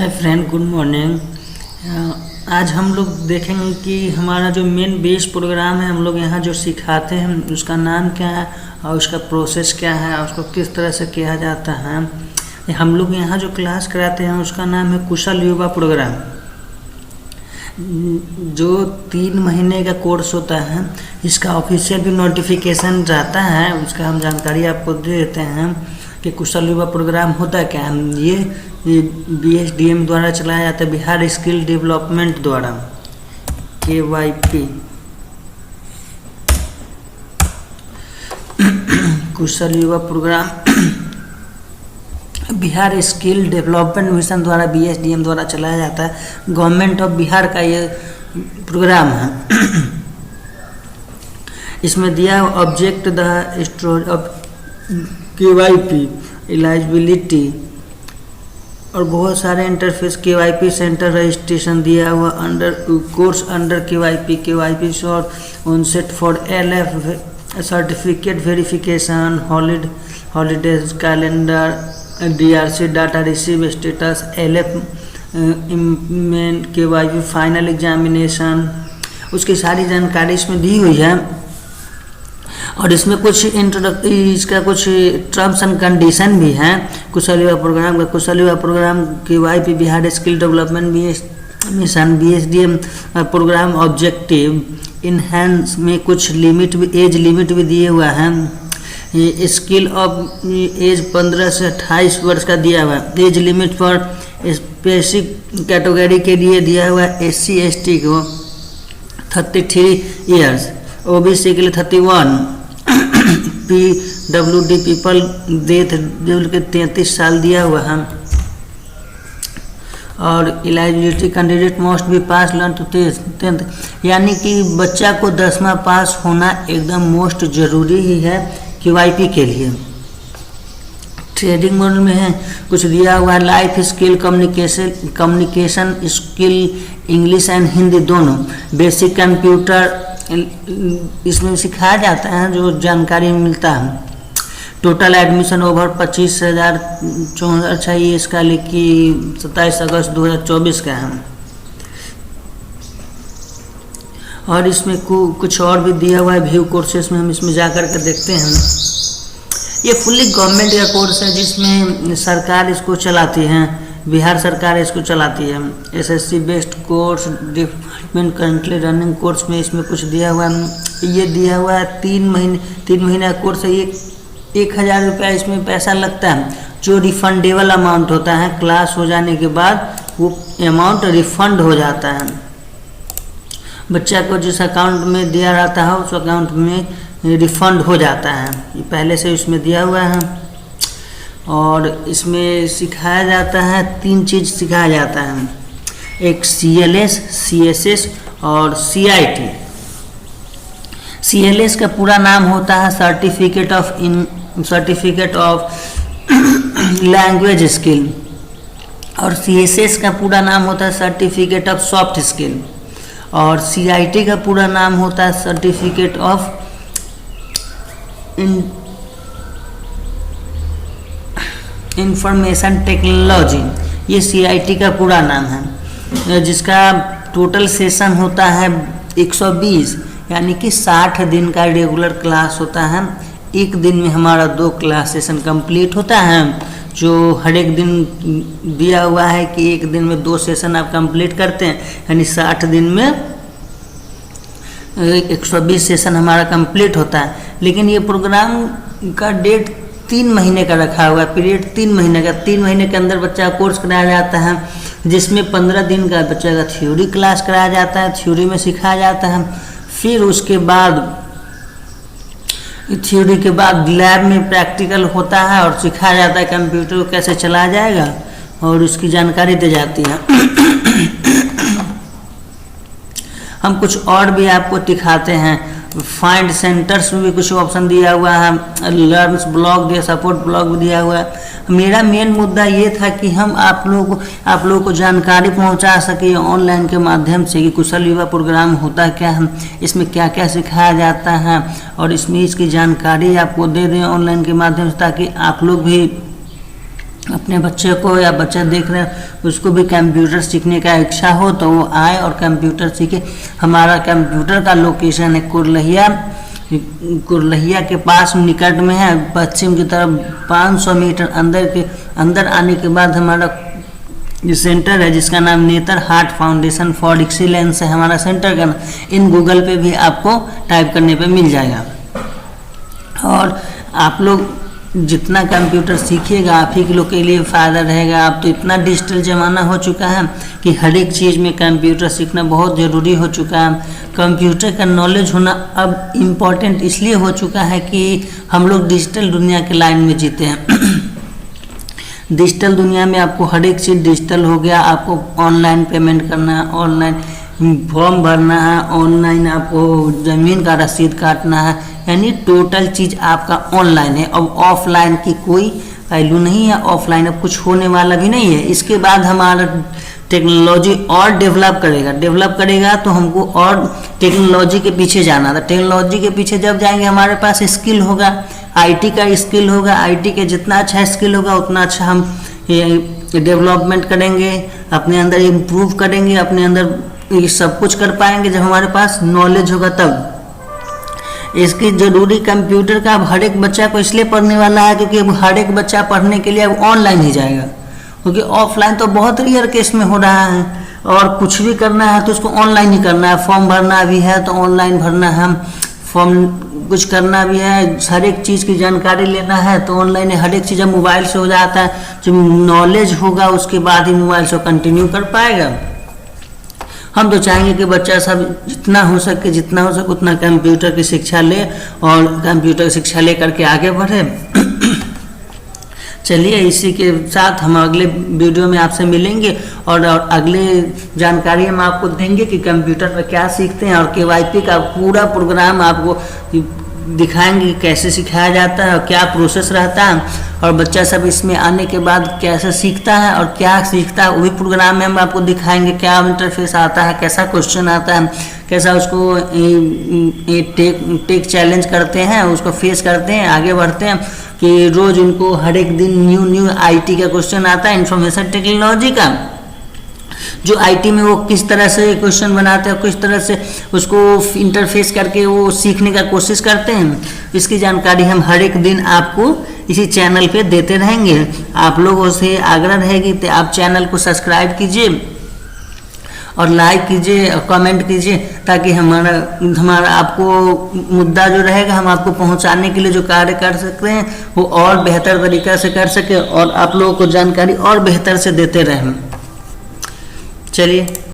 Hi friend, good morning. आज हम लोग देखेंगे कि हमारा जो मेन बेस प्रोग्राम है, हम लोग यहाँ जो सिखाते हैं उसका नाम क्या है और उसका प्रोसेस क्या है और उसको किस तरह से किया जाता है। हम लोग यहाँ जो क्लास कराते हैं उसका नाम है कुशल युवा प्रोग्राम, जो 3 महीने का कोर्स होता है। इसका ऑफिशियल भी नोटिफिकेशन रहता है, उसका हम जानकारी आपको दे देते हैं कि कुशल युवा प्रोग्राम होता क्या है। ये BSDM द्वारा चलाया जाता है, बिहार स्किल डेवलपमेंट द्वारा, KYP। Kushal Yuva program Bihar skill development mission द्वारा BSDM द्वारा चलाया जाता है। गवर्नमेंट ऑफ बिहार का ये प्रोग्राम है। इसमें दिया object the storage of KYP, eligibility और बहुत सारे इंटरफेस। KYP सेंटर रजिस्ट्रेशन दिया हुआ अंडर कोर्स अंडर KYP और onset for LF certificate verification, holidays calendar, DRC data receive status, LF main KYP final examination, उसकी सारी जानकारी इसमें दी हुई है। और इसमें कुछ इसका कुछ टर्म्स एंड कंडीशन भी हैं कुशल युवा प्रोग्राम का। Kushal Yuva program KYP Bihar skill development mission BSDM program objective enhance में कुछ लिमिट भी, एज लिमिट भी दिए हुआ है। ये स्किल ऑफ एज 15 से 28 वर्ष का दिया हुआ है। Age limit for specific category के लिए दिया हुआ है। SC ST को 33 ईयर्स, OBC के लिए 31, PWD पीपल डेथ जो के 33 साल दिया हुआ है। और एलिजिबिलिटी कैंडिडेट मोस्ट भी पास लर्न टू 10th, यानी कि बच्चा को 10वां पास होना एकदम मोस्ट जरूरी ही है KYP के लिए। ट्रेडिंग मॉडल में है कुछ दिया हुआ है। Life skill, communication skill, English and Hindi दोनों, बेसिक कंप्यूटर इसमें सिखाया जाता है, जो जानकारी मिलता है। टोटल एडमिशन ओवर 25,000 चाहिए इसका, लेकिन 27 अगस्त 2024 का है। और इसमें कुछ और भी दिया हुआ है व्यू कोर्सेस में, हम इसमें जाकर के देखते हैं। ये फुल्ली गवर्नमेंट का कोर्स है, जिसमें सरकार इसको चलाती है, बिहार सरकार इसको चलाती है। SSC based course, development currently running course में इसमें कुछ दिया हुआ है। ये दिया हुआ है 3 महीने का कोर्स है। ये 1,000 रुपया इसमें पैसा लगता है, जो रिफंडेबल अमाउंट होता है। क्लास हो जाने के बाद वो अमाउंट रिफंड हो जाता है। बच्चा को जिस अकाउंट में दिया रहता है उस अकाउंट में रिफंड हो जाता है। ये पहले से इसमें दिया हुआ है। और इसमें सिखाया जाता है 3 चीज़ सिखाया जाता है, एक CLS, CSS और CIT। CLS का पूरा नाम होता है सर्टिफिकेट ऑफ लैंग्वेज स्किल, और CSS का पूरा नाम होता है सर्टिफिकेट ऑफ सॉफ्ट स्किल, और CIT का पूरा नाम होता है सर्टिफिकेट ऑफ इंफॉर्मेशन टेक्नोलॉजी। ये CIT का पूरा नाम है, जिसका टोटल सेशन होता है 120, यानी कि 60 दिन का रेगुलर क्लास होता है। एक दिन में हमारा 2 क्लास सेशन कंप्लीट होता है, जो हर एक दिन दिया हुआ है कि एक दिन में 2 सेशन आप कंप्लीट करते हैं, यानी 60 दिन में 120 सेशन हमारा कंप्लीट होता है। लेकिन ये प्रोग्राम का डेट 3 महीने का रखा हुआ है, पीरियड 3 महीने का। 3 महीने के अंदर बच्चा कोर्स कराया जाता है, जिसमें 15 दिन का बच्चा का थ्योरी क्लास कराया जाता है, थ्योरी में सिखाया जाता है। फिर उसके बाद थ्योरी के बाद लैब में प्रैक्टिकल होता है और सिखाया जाता है कंप्यूटर को कैसे चलाया जाएगा, और उसकी जानकारी दी जाती है। हम कुछ और भी आपको दिखाते हैं। फाइंड सेंटर्स में भी कुछ ऑप्शन दिया हुआ है, लर्न्स ब्लॉग दिया, सपोर्ट ब्लॉग भी दिया हुआ है। मेरा मेन मुद्दा ये था कि हम आप लोगों को जानकारी पहुंचा सके ऑनलाइन के माध्यम से कि कुशल युवा प्रोग्राम होता क्या है, इसमें क्या क्या सिखाया जाता है, और इसमें इसकी जानकारी आपको दे दें ऑनलाइन के माध्यम से, ताकि आप लोग भी अपने बच्चे को या बच्चा देख रहे हैं उसको भी कंप्यूटर सीखने का इच्छा हो तो वो आए और कंप्यूटर सीखे। हमारा कंप्यूटर का लोकेशन है कुरलहिया के पास निकट में है, पश्चिम की तरफ 500 मीटर अंदर आने के बाद हमारा ये सेंटर है जिसका नाम नेतर हार्ट फाउंडेशन फॉर एक्सीलेंस है हमारा सेंटर का। इन गूगल पे भी आपको टाइप करने पे मिल जाएगा। और आप लोग जितना कंप्यूटर सीखिएगा आप ही के लोग के लिए फ़ायदा रहेगा। अब तो इतना डिजिटल ज़माना हो चुका है कि हर एक चीज़ में कंप्यूटर सीखना बहुत ज़रूरी हो चुका है। कंप्यूटर का नॉलेज होना अब इम्पॉर्टेंट इसलिए हो चुका है कि हम लोग डिजिटल दुनिया के लाइन में जीते हैं। डिजिटल दुनिया में आपको हर एक चीज़ डिजिटल हो गया। आपको ऑनलाइन पेमेंट करना है, ऑनलाइन फॉर्म भरना है, ऑनलाइन आपको ज़मीन का रसीद काटना है, यानी टोटल चीज़ आपका ऑनलाइन है। अब ऑफलाइन की कोई वैल्यू नहीं है, ऑफलाइन अब कुछ होने वाला भी नहीं है। इसके बाद हमारा टेक्नोलॉजी और डेवलप करेगा तो हमको और टेक्नोलॉजी के पीछे जाना था। टेक्नोलॉजी के पीछे जब जाएंगे हमारे पास स्किल होगा, आईटी का स्किल होगा। आईटी के जितना अच्छा स्किल होगा उतना अच्छा हम डेवलपमेंट करेंगे, अपने अंदर इम्प्रूव करेंगे, अपने अंदर ये सब कुछ कर पाएंगे जब हमारे पास नॉलेज होगा तब। इसकी ज़रूरी कंप्यूटर का अब हर एक बच्चा को इसलिए पढ़ने वाला है क्योंकि अब हर एक बच्चा पढ़ने के लिए अब ऑनलाइन ही जाएगा, क्योंकि ऑफलाइन तो बहुत रेयर केस में हो रहा है। और कुछ भी करना है तो उसको ऑनलाइन ही करना है। फॉर्म भरना भी है तो ऑनलाइन भरना है, फॉर्म कुछ करना भी है, हर एक चीज़ की जानकारी लेना है तो ऑनलाइन हर एक चीज़ मोबाइल से हो जाता है। जो नॉलेज होगा उसके बाद ही मोबाइल से कंटिन्यू कर पाएगा। हम तो चाहेंगे कि बच्चा सब जितना हो सके उतना कंप्यूटर की शिक्षा ले और कंप्यूटर की शिक्षा ले करके आगे बढ़े। चलिए इसी के साथ हम अगले वीडियो में आपसे मिलेंगे और अगले जानकारी हम आपको देंगे कि कंप्यूटर में क्या सीखते हैं और केवाईपी का पूरा प्रोग्राम आपको दिखाएंगे कैसे सिखाया जाता है और क्या प्रोसेस रहता है और बच्चा सब इसमें आने के बाद कैसे सीखता है और क्या सीखता है वही प्रोग्राम में हम आपको दिखाएंगे। क्या इंटरफेस आता है, कैसा क्वेश्चन आता है, कैसा उसको टेक चैलेंज करते हैं, उसको फेस करते हैं, आगे बढ़ते हैं कि रोज़ उनको हर एक दिन न्यू आईटी का क्वेश्चन आता है, इंफॉर्मेशन टेक्नोलॉजी का। जो आईटी में वो किस तरह से क्वेश्चन बनाते हैं, किस तरह से उसको इंटरफेस करके वो सीखने का कोशिश करते हैं, इसकी जानकारी हम हर एक दिन आपको इसी चैनल पे देते रहेंगे। आप लोगों से आग्रह रहेगी कि आप चैनल को सब्सक्राइब कीजिए और लाइक कीजिए और कमेंट कीजिए ताकि हमारा आपको मुद्दा जो रहेगा हम आपको पहुंचाने के लिए जो कार्य कर सकते हैं वो और बेहतर तरीक़ा से कर सके और आप लोगों को जानकारी और बेहतर से देते रहें। चलिए।